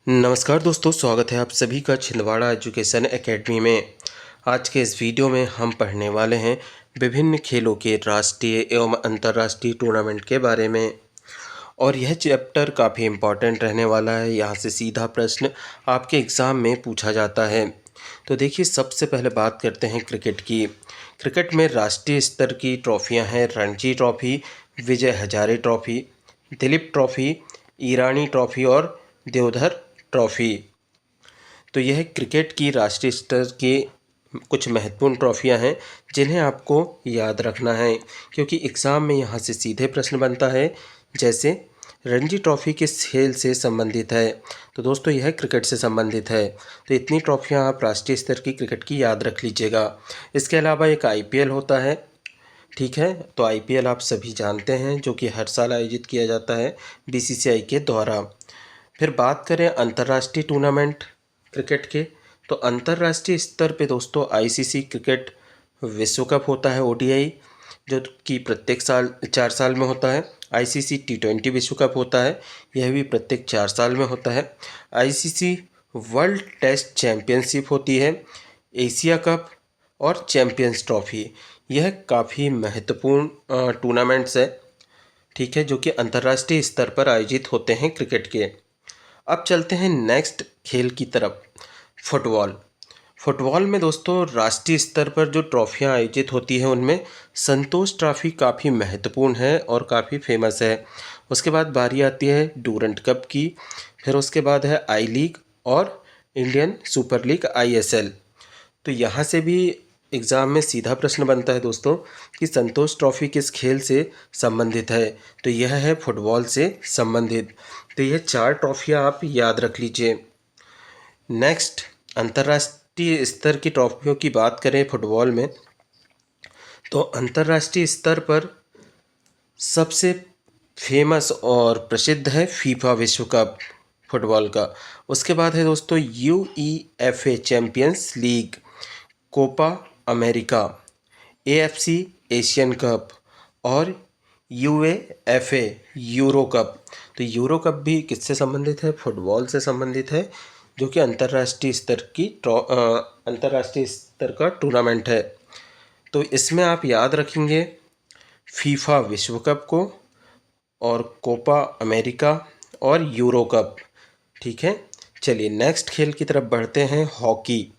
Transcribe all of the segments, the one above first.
नमस्कार दोस्तों, स्वागत है आप सभी का छिंदवाड़ा एजुकेशन एकेडमी में। आज के इस वीडियो में हम पढ़ने वाले हैं विभिन्न खेलों के राष्ट्रीय एवं अंतर्राष्ट्रीय टूर्नामेंट के बारे में। और यह चैप्टर काफ़ी इम्पॉर्टेंट रहने वाला है। यहाँ से सीधा प्रश्न आपके एग्ज़ाम में पूछा जाता है। तो देखिए, सबसे पहले बात करते हैं क्रिकेट की। क्रिकेट में राष्ट्रीय स्तर की ट्रॉफियाँ हैं Ranji trophy, Vijay Hazare trophy, Dilip trophy, ईरानी ट्रॉफी और देवधर ट्रॉफी। तो यह क्रिकेट की राष्ट्रीय स्तर की कुछ महत्वपूर्ण ट्रॉफियां हैं जिन्हें आपको याद रखना है, क्योंकि एग्ज़ाम में यहाँ से सीधे प्रश्न बनता है। जैसे रणजी ट्रॉफी किस खेल से संबंधित है? तो दोस्तों यह क्रिकेट से संबंधित है। तो इतनी ट्रॉफियां आप राष्ट्रीय स्तर की क्रिकेट की याद रख लीजिएगा। इसके अलावा एक आईपीएल होता है, ठीक है। तो आईपीएल आप सभी जानते हैं, जो कि हर साल आयोजित किया जाता है बीसीसीआई के द्वारा। फिर बात करें अंतर्राष्ट्रीय टूर्नामेंट क्रिकेट के, तो अंतर्राष्ट्रीय स्तर पे दोस्तों आईसीसी क्रिकेट विश्व कप होता है, ओडीआई, जो कि प्रत्येक साल 4 साल में होता है। आईसीसी टी20 विश्व कप होता है, यह भी प्रत्येक 4 साल में होता है। आईसीसी वर्ल्ड टेस्ट चैम्पियनशिप होती है, एशिया कप और चैम्पियंस ट्रॉफी। यह काफ़ी महत्वपूर्ण टूर्नामेंट्स है, ठीक है, जो कि अंतर्राष्ट्रीय स्तर पर आयोजित होते हैं क्रिकेट के। अब चलते हैं नेक्स्ट खेल की तरफ, फुटबॉल। फुटबॉल में दोस्तों राष्ट्रीय स्तर पर जो ट्रॉफियां आयोजित होती हैं उनमें संतोष ट्रॉफी काफ़ी महत्वपूर्ण है और काफ़ी फेमस है। उसके बाद बारी आती है डूरंट कप की, फिर उसके बाद है आई लीग और इंडियन सुपर लीग आईएसएल। तो यहाँ से भी एग्ज़ाम में सीधा प्रश्न बनता है दोस्तों कि संतोष ट्रॉफी किस खेल से संबंधित है? तो यह है फुटबॉल से संबंधित। तो यह 4 ट्रॉफियाँ आप याद रख लीजिए। नेक्स्ट, अंतर्राष्ट्रीय स्तर की ट्रॉफियों की बात करें फुटबॉल में, तो अंतर्राष्ट्रीय स्तर पर सबसे फेमस और प्रसिद्ध है फीफा विश्व कप फुटबॉल का। उसके बाद है दोस्तों UEFA Champions League, Copa America, AFC Asian Cup और यूएफए यूरो कप। तो यूरो कप भी किससे संबंधित है? फुटबॉल से संबंधित है, जो कि अंतर्राष्ट्रीय स्तर का टूर्नामेंट है। तो इसमें आप याद रखेंगे फीफा विश्व कप को और कोपा अमेरिका और यूरो कप, ठीक है। चलिए नेक्स्ट खेल की तरफ बढ़ते हैं, हॉकी।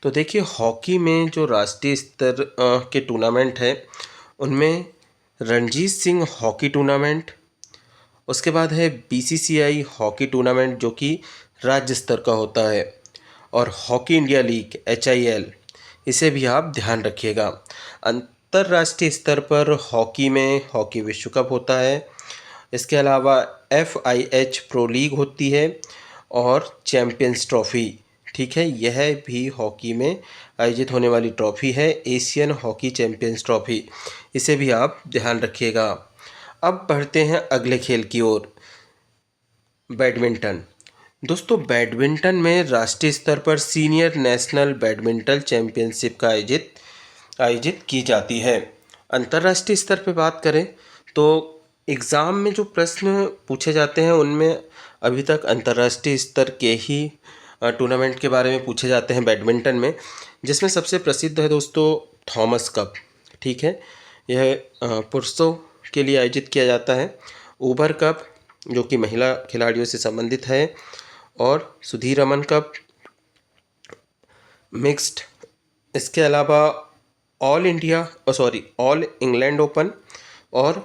तो देखिए, हॉकी में जो राष्ट्रीय स्तर के टूर्नामेंट है उनमें रणजीत सिंह हॉकी टूर्नामेंट, उसके बाद है बीसीसीआई हॉकी टूर्नामेंट जो कि राज्य स्तर का होता है, और हॉकी इंडिया लीग HIL, इसे भी आप ध्यान रखिएगा। अंतर्राष्ट्रीय स्तर पर हॉकी में हॉकी विश्व कप होता है। इसके अलावा FIH प्रो लीग होती है और चैम्पियंस ट्रॉफी, ठीक है, यह भी हॉकी में आयोजित होने वाली ट्रॉफी है, एशियन हॉकी चैम्पियंस ट्रॉफी, इसे भी आप ध्यान रखिएगा। अब बढ़ते हैं अगले खेल की ओर, बैडमिंटन। दोस्तों बैडमिंटन में राष्ट्रीय स्तर पर सीनियर नेशनल बैडमिंटन चैंपियनशिप का आयोजित की जाती है। अंतर्राष्ट्रीय स्तर पर बात करें तो एग्ज़ाम में जो प्रश्न पूछे जाते हैं उनमें अभी तक अंतर्राष्ट्रीय स्तर के ही टूर्नामेंट के बारे में पूछे जाते हैं बैडमिंटन में, जिसमें सबसे प्रसिद्ध है दोस्तों थॉमस कप, ठीक है। यह पुरुषों के लिए आयोजित किया जाता है। उबर कप जो कि महिला खिलाड़ियों से संबंधित है, और सुधीर रमन कप मिक्स्ड। इसके अलावा ऑल इंग्लैंड ओपन और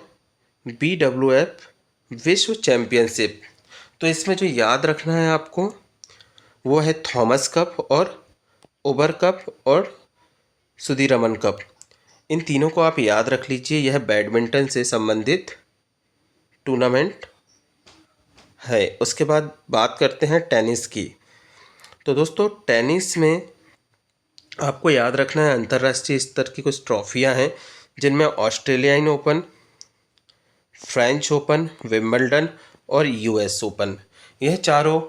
BWF विश्व चैम्पियनशिप। तो इसमें जो याद रखना है आपको वो है थॉमस कप और उबर कप और सुधीर रमन कप। इन तीनों को आप याद रख लीजिए, यह बैडमिंटन से संबंधित टूर्नामेंट है। उसके बाद बात करते हैं टेनिस की। तो दोस्तों टेनिस में आपको याद रखना है अंतर्राष्ट्रीय स्तर की कुछ ट्रॉफियां हैं, जिनमें Australian open, French open, Wimbledon और US ओपन, यह चारों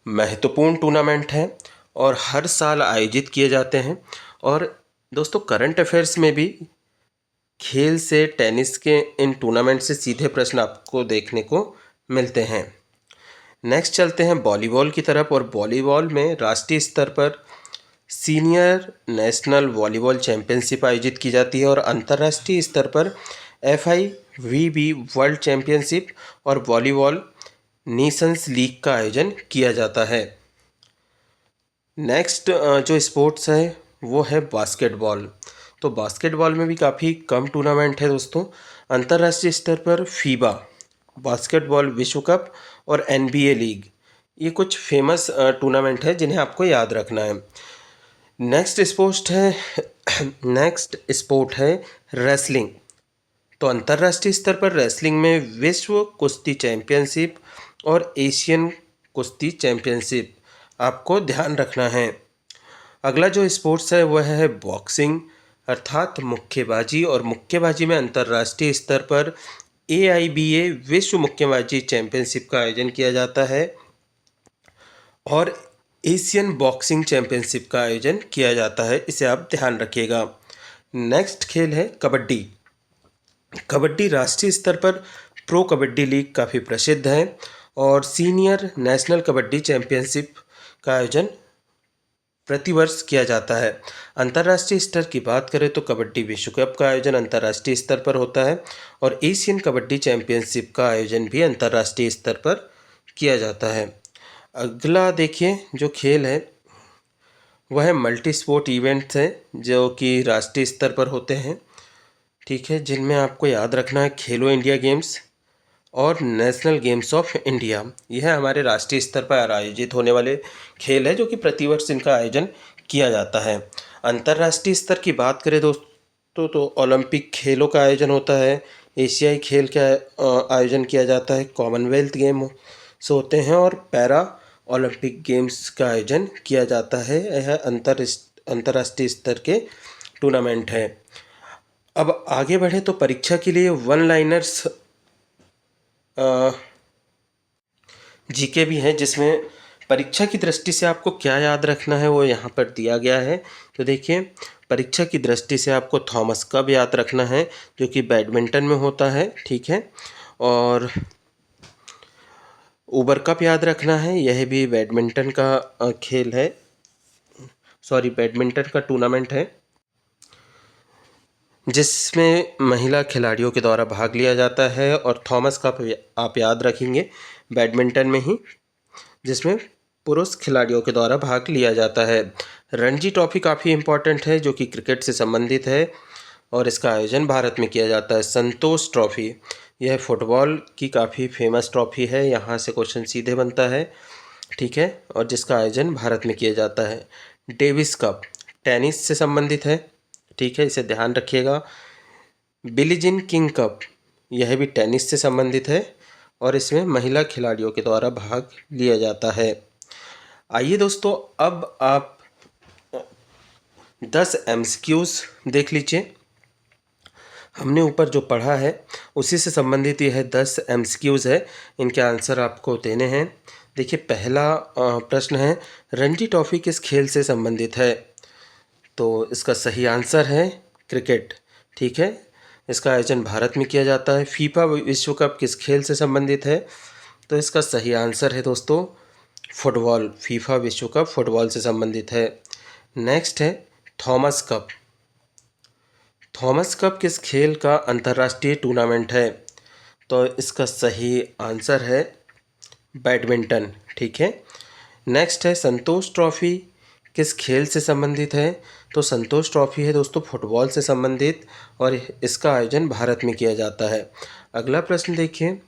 महत्वपूर्ण टूर्नामेंट हैं और हर साल आयोजित किए जाते हैं। और दोस्तों करंट अफेयर्स में भी खेल से, टेनिस के इन टूर्नामेंट से सीधे प्रश्न आपको देखने को मिलते हैं। नेक्स्ट चलते हैं वॉलीबॉल की तरफ, और वॉलीबॉल में राष्ट्रीय स्तर पर सीनियर नेशनल वॉलीबॉल चैंपियनशिप आयोजित की जाती है और अंतर्राष्ट्रीय स्तर पर FIVB वर्ल्ड चैंपियनशिप और वॉलीबॉल नेशंस लीग का आयोजन किया जाता है। नेक्स्ट जो स्पोर्ट्स है वो है बास्केटबॉल। तो बास्केटबॉल में भी काफ़ी कम टूर्नामेंट है दोस्तों। अंतर्राष्ट्रीय स्तर पर फीबा बास्केटबॉल विश्व कप और NBA लीग, ये कुछ फेमस टूर्नामेंट है जिन्हें आपको याद रखना है। नेक्स्ट स्पोर्ट है रेसलिंग। तो अंतर्राष्ट्रीय स्तर पर रेसलिंग में विश्व कुश्ती चैंपियनशिप और एशियन कुश्ती चैंपियनशिप आपको ध्यान रखना है। अगला जो स्पोर्ट्स है वह है बॉक्सिंग अर्थात मुक्केबाजी, और मुक्केबाजी में अंतर्राष्ट्रीय स्तर पर AIBA विश्व मुक्केबाजी चैंपियनशिप का आयोजन किया जाता है और एशियन बॉक्सिंग चैंपियनशिप का आयोजन किया जाता है, इसे आप ध्यान रखिएगा। नेक्स्ट खेल है कबड्डी। कबड्डी राष्ट्रीय स्तर पर प्रो कबड्डी लीग काफ़ी प्रसिद्ध है और सीनियर नेशनल कबड्डी चैंपियनशिप का आयोजन प्रतिवर्ष किया जाता है। अंतर्राष्ट्रीय स्तर की बात करें तो कबड्डी विश्व कप का आयोजन अंतर्राष्ट्रीय स्तर पर होता है और एशियन कबड्डी चैंपियनशिप का आयोजन भी अंतर्राष्ट्रीय स्तर पर किया जाता है। अगला देखिए जो खेल है वह है मल्टी स्पोर्ट इवेंट्स हैं जो कि राष्ट्रीय स्तर पर होते हैं, ठीक है, जिनमें आपको याद रखना है खेलो इंडिया गेम्स और नेशनल गेम्स ऑफ इंडिया। यह हमारे राष्ट्रीय स्तर पर आयोजित होने वाले खेल है जो कि प्रतिवर्ष इनका आयोजन किया जाता है। अंतर्राष्ट्रीय स्तर की बात करें दोस्तों तो ओलंपिक खेलों का आयोजन होता है, एशियाई खेल का आयोजन किया जाता है, कॉमनवेल्थ गेम्स होते हैं और पैरा ओलंपिक गेम्स का आयोजन किया जाता है। यह अंतर्राष्ट्रीय स्तर के टूर्नामेंट है। अब आगे बढ़े तो परीक्षा के लिए वन लाइनर्स GK भी है, जिसमें परीक्षा की दृष्टि से आपको क्या याद रखना है वो यहाँ पर दिया गया है। तो देखिए परीक्षा की दृष्टि से आपको थॉमस कप याद रखना है जो कि बैडमिंटन में होता है, ठीक है, और उबर कप याद रखना है, यह भी बैडमिंटन का खेल है, बैडमिंटन का टूर्नामेंट है जिसमें महिला खिलाड़ियों के द्वारा भाग लिया जाता है। और थॉमस कप आप याद रखेंगे बैडमिंटन में ही, जिसमें पुरुष खिलाड़ियों के द्वारा भाग लिया जाता है। रणजी ट्रॉफी काफ़ी इम्पॉर्टेंट है जो कि क्रिकेट से संबंधित है और इसका आयोजन भारत में किया जाता है। संतोष ट्रॉफी यह फुटबॉल की काफ़ी फेमस ट्रॉफी है, यहाँ से क्वेश्चन सीधे बनता है, ठीक है, और जिसका आयोजन भारत में किया जाता है। डेविस कप टेनिस से संबंधित है, ठीक है, इसे ध्यान रखिएगा। बिलीजिन किंग कप यह भी टेनिस से संबंधित है और इसमें महिला खिलाड़ियों के द्वारा भाग लिया जाता है। आइए दोस्तों अब आप 10 MCQs देख लीजिए। हमने ऊपर जो पढ़ा है उसी से संबंधित यह 10 MCQs है, इनके आंसर आपको देने हैं। देखिए पहला प्रश्न है रणजी ट्रॉफी किस खेल से संबंधित है? तो इसका सही आंसर है क्रिकेट, ठीक है, इसका आयोजन भारत में किया जाता है। फीफा विश्व कप किस खेल से संबंधित है? तो इसका सही आंसर है दोस्तों फुटबॉल। फीफा विश्व कप फुटबॉल से संबंधित है। नेक्स्ट है थॉमस कप। थॉमस कप किस खेल का अंतर्राष्ट्रीय टूर्नामेंट है? तो इसका सही आंसर है बैडमिंटन, ठीक है। नेक्स्ट है संतोष ट्रॉफी किस खेल से संबंधित है? तो संतोष ट्रॉफी है दोस्तों फुटबॉल से संबंधित और इसका आयोजन भारत में किया जाता है। अगला प्रश्न देखिए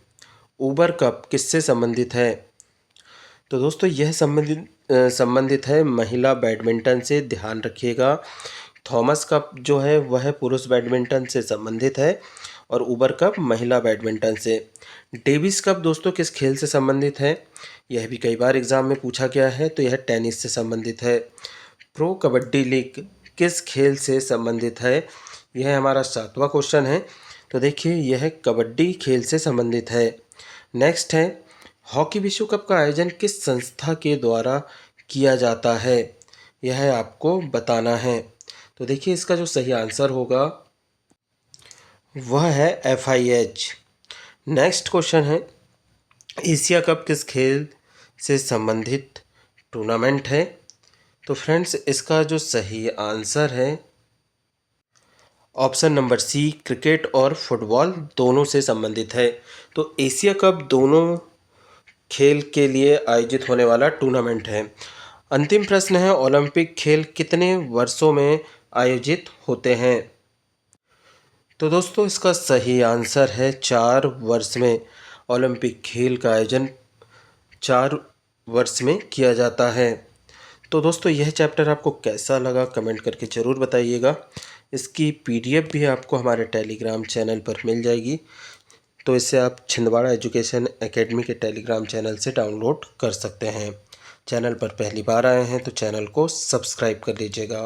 उबर कप किससे संबंधित है? तो दोस्तों यह संबंधित है महिला बैडमिंटन से, ध्यान रखिएगा। थॉमस कप जो है वह पुरुष बैडमिंटन से संबंधित है और उबर कप महिला बैडमिंटन से। डेविस कप दोस्तों किस खेल से संबंधित है? यह भी कई बार एग्जाम में पूछा गया है, तो यह टेनिस से संबंधित है। प्रो कबड्डी लीग किस खेल से संबंधित है? यह हमारा 7वां क्वेश्चन है। तो देखिए यह कबड्डी खेल से संबंधित है। नेक्स्ट है हॉकी विश्व कप का आयोजन किस संस्था के द्वारा किया जाता है? यह आपको बताना है। तो देखिए इसका जो सही आंसर होगा वह है FIH। नेक्स्ट क्वेश्चन है एशिया कप किस खेल से संबंधित टूर्नामेंट है। तो फ्रेंड्स, इसका जो सही आंसर है ऑप्शन नंबर सी, क्रिकेट और फुटबॉल दोनों से संबंधित है। तो एशिया कप दोनों खेल के लिए आयोजित होने वाला टूर्नामेंट है। अंतिम प्रश्न है, ओलंपिक खेल कितने वर्षों में आयोजित होते हैं? तो दोस्तों, इसका सही आंसर है 4 वर्ष में। ओलंपिक खेल का आयोजन 4 वर्ष में किया जाता है। तो दोस्तों, यह चैप्टर आपको कैसा लगा कमेंट करके ज़रूर बताइएगा। इसकी पीडीएफ भी आपको हमारे टेलीग्राम चैनल पर मिल जाएगी। तो इसे आप छिंदवाड़ा एजुकेशन एकेडमी के टेलीग्राम चैनल से डाउनलोड कर सकते हैं। चैनल पर पहली बार आए हैं तो चैनल को सब्सक्राइब कर लीजिएगा।